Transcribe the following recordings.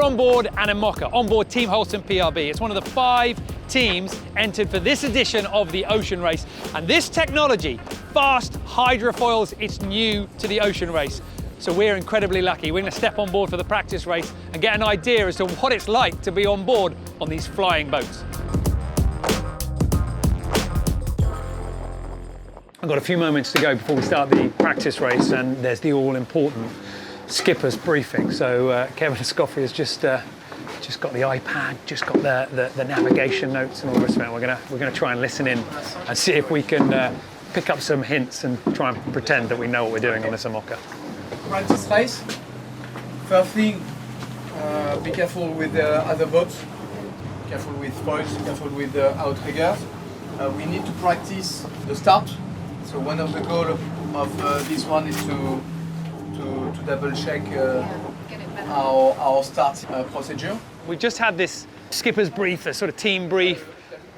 on board an IMOCA, onboard Team Holcim PRB. It's one of the 5 teams entered for this edition of the Ocean Race. And this technology, fast hydrofoils, it's new to the Ocean Race. So we're incredibly lucky. We're going to step on board for the practice race and get an idea as to what it's like to be on board on these flying boats. I've got a few moments to go before we start the practice race, and there's the all-important skipper's briefing. So Kevin Escoffier has just got the iPad, just got the navigation notes and all the rest of it. We're gonna try and listen in and see if we can pick up some hints and try and pretend that we know what we're doing on this IMOCA. Practice race. First thing, be careful with the other boats. Careful with foils, careful with the outriggers. We need to practice the start. So one of the goals of this one is to double check our start procedure. We just had this skipper's brief, a sort of team brief,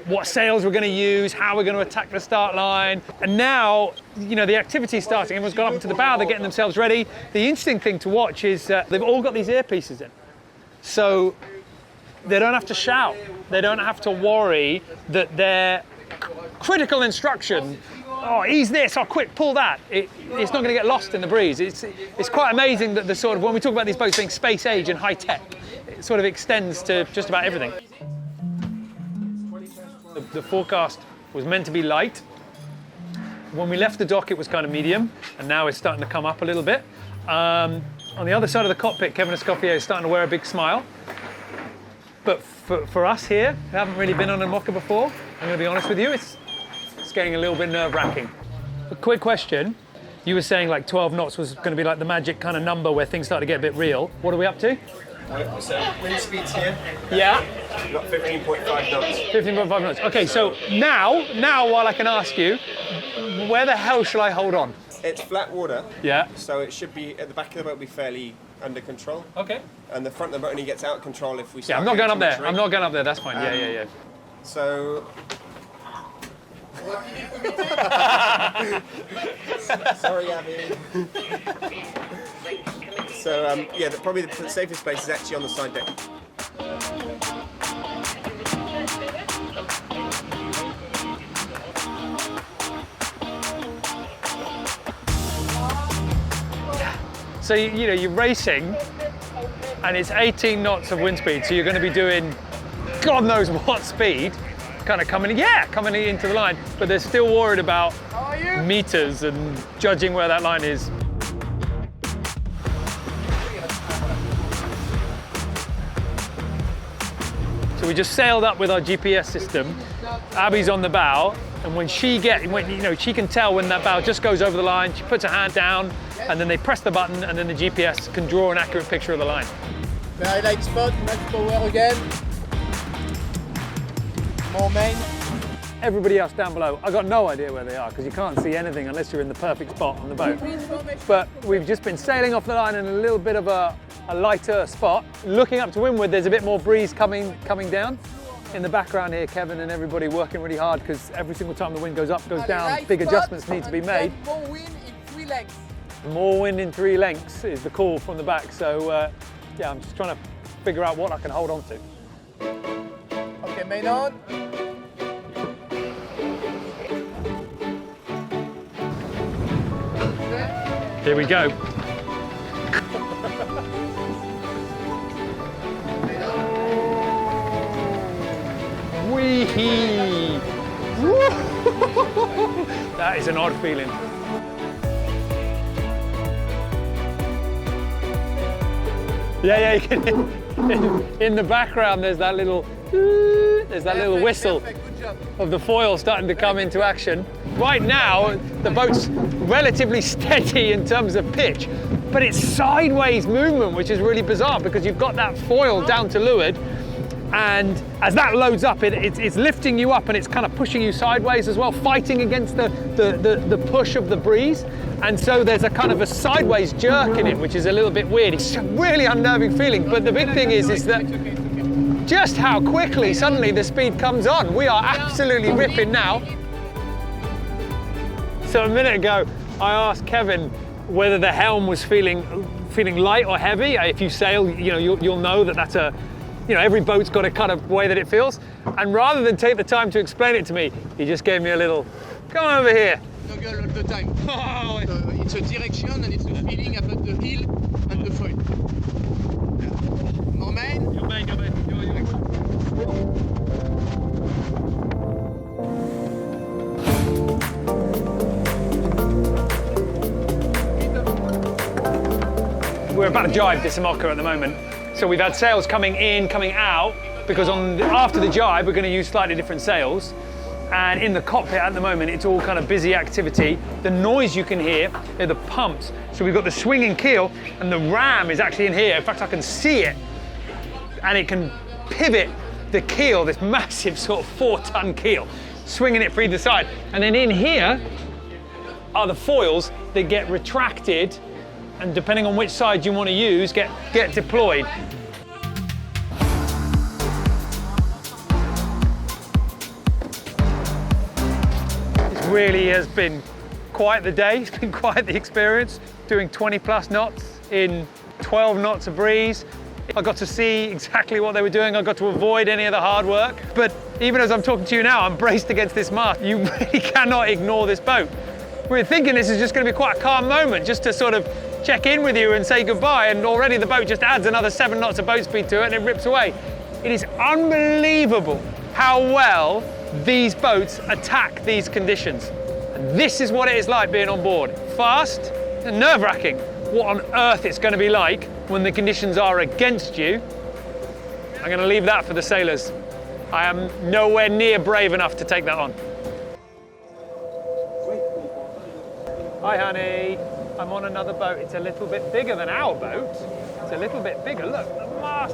what sails we're going to use, how we're going to attack the start line. And now, you know, the activity's starting. Everyone's gone up into the bow, they're getting themselves ready. The interesting thing to watch is they've all got these earpieces in. So they don't have to shout. They don't have to worry that their critical instruction, oh, ease this, oh, quick, pull that. It's not going to get lost in the breeze. It's quite amazing that the sort of, when we talk about these boats being space age and high tech, it sort of extends to just about everything. The forecast was meant to be light. When we left the dock, it was kind of medium, and now it's starting to come up a little bit. On the other side of the cockpit, Kevin Escoffier is starting to wear a big smile. But for us here, who haven't really been on a IMOCA before, I'm going to be honest with you, it's getting a little bit nerve-wracking. A quick question. You were saying like 12 knots was going to be like the magic kind of number where things start to get a bit real. What are we up to? So wind speed's here. Yeah. We've got 15.5 knots. 15.5 knots. Okay, so now while I can ask you, where the hell shall I hold on? It's flat water. Yeah. So it should be, at the back of the boat, be fairly under control. Okay. And the front of the boat only gets out of control if we Yeah, start I'm not going up getting there. too much I'm not going up there. That's fine. Yeah. So... Sorry, Abby. So, yeah, probably the safest place is actually on the side deck. So, you know, you're racing and it's 18 knots of wind speed. So you're going to be doing God knows what speed, kind of coming into the line, but they're still worried about meters and judging where that line is. So we just sailed up with our GPS system. Abby's on the bow, and when she can tell when that bow just goes over the line, she puts her hand down, and then they press the button, and then the GPS can draw an accurate picture of the line. Very light spot, much power again. More main. Everybody else down below, I've got no idea where they are because you can't see anything unless you're in the perfect spot on the boat. But we've just been sailing off the line in a little bit of a lighter spot. Looking up to windward, there's a bit more breeze coming down. In the background here, Kevin and everybody working really hard because every single time the wind goes up, goes down, big adjustments need to be made. More wind in 3 lengths. More wind in 3 lengths is the call from the back. So yeah, I'm just trying to figure out what I can hold on to. Okay, main on. Here we go. Wee-hee! That is an odd feeling. Yeah, you can, in the background there's that little whistle of the foil starting to come into action. Right now, the boat's relatively steady in terms of pitch, but it's sideways movement, which is really bizarre because you've got that foil down to leeward, and as that loads up, it's lifting you up and it's kind of pushing you sideways as well, fighting against the push of the breeze. And so there's a kind of a sideways jerk in it, which is a little bit weird. It's a really unnerving feeling, but the big thing is that just how quickly suddenly the speed comes on. We are absolutely ripping now. So a minute ago, I asked Kevin whether the helm was feeling feeling light or heavy. If you sail, you'll know that that's a, every boat's got a kind of way that it feels. And rather than take the time to explain it to me, he just gave me a little, come over here. No girl all the time. Oh, it's a direction and it's a feeling about the heel and the foil. More main? Your main. We're about to jibe this IMOCA at the moment. So we've had sails coming in, coming out, because after the jibe, we're going to use slightly different sails. And in the cockpit at the moment, it's all kind of busy activity. The noise you can hear are the pumps. So we've got the swinging keel, and the ram is actually in here. In fact, I can see it. And it can pivot the keel, this massive sort of 4-ton keel, swinging it for either side. And then in here are the foils that get retracted, and depending on which side you want to use, get deployed. Really has been quite the day, it's been quite the experience, doing 20+ knots in 12 knots of breeze. I got to see exactly what they were doing, I got to avoid any of the hard work. But even as I'm talking to you now, I'm braced against this mast. You really cannot ignore this boat. We were thinking this is just going to be quite a calm moment, just to sort of check in with you and say goodbye, and already the boat just adds another 7 knots of boat speed to it and it rips away. It is unbelievable how well these boats attack these conditions. And this is what it is like being on board. Fast and nerve-wracking. What on earth it's going to be like when the conditions are against you. I'm going to leave that for the sailors. I am nowhere near brave enough to take that on. Hi honey, I'm on another boat. It's a little bit bigger than our boat. It's a little bit bigger. Look, the mast